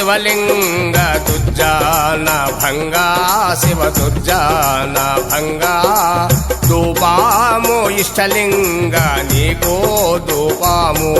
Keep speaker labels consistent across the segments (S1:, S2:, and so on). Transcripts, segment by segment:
S1: శివలింగ దుర్జాన భంగా శివ దుర్జాన భంగా ధూపాము ఇష్టలింగ నీకో ధూపాము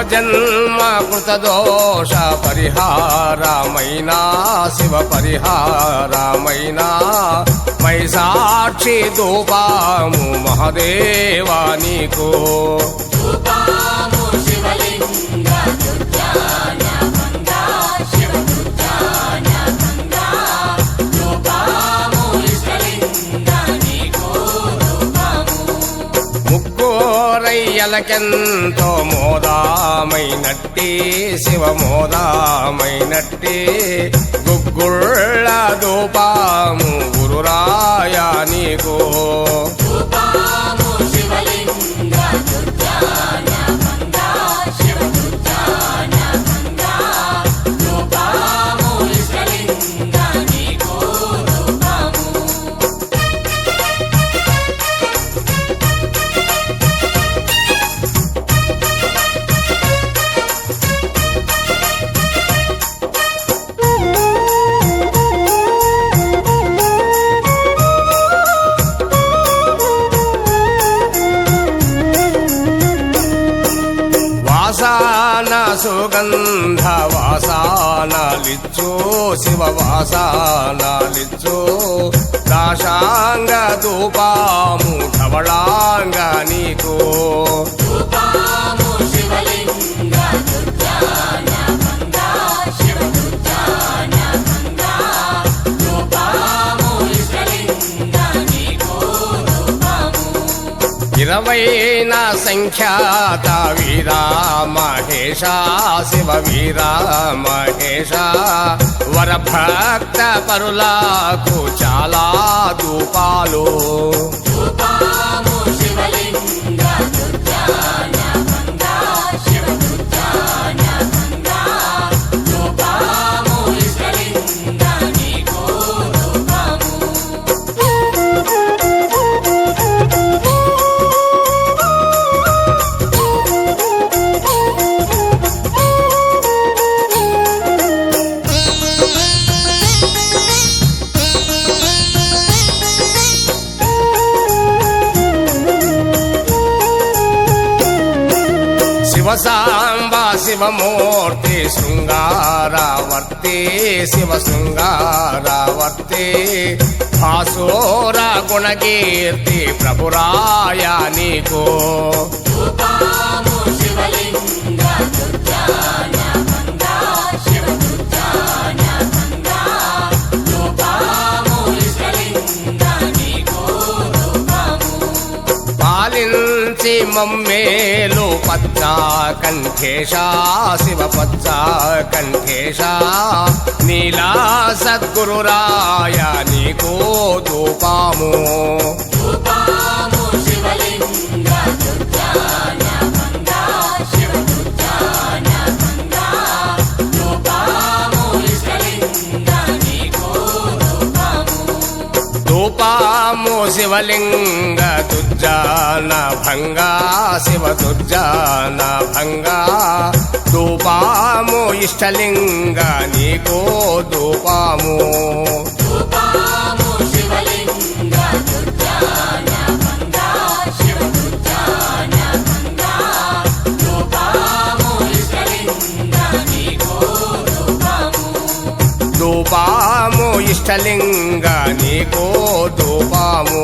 S1: జన్మ కృత దోష పరిహారమైనా శివ పరిహారమైనా మై సాక్షి ధూపాము మహదేవా నీకు ముక్కోరయ్యలకెంతో మోదామైనట్టి శివ మోదామైనట్టి గుగ్గుళ్ళ ధూపాము గురురాయ నీకు వాసాన సుగంధ వాసానాలిచ్చు శివ వాసానాలిచ్చు దాశాంగ ధూపాము ధవళాంగ నీకు ఇరవైన సంఖ్యాత వీరా మహేశ శివ వీరా మహేశ వరభక్త పరులకు చాలా ధూపాలు శివసాంబ శివమూర్తి శృంగారవర్తి శివ శృంగారవర్తి భాసోర గుణకీర్తి ప్రభురాయ నీకు పాలించి మమ్మేలు పచ్చా కంఠేశ శివ పచ్చా కంఠేశ నీలా సద్గురురాయ నీకో ధూపాము ధూపాము శివలింగ దుర్జాన భంగా శివ దుర్జాన భంగా ధూపాము ఇష్టలింగ నీకో ధూపాము ధూపాము ఇష్టలింగ నీకో ధూపాము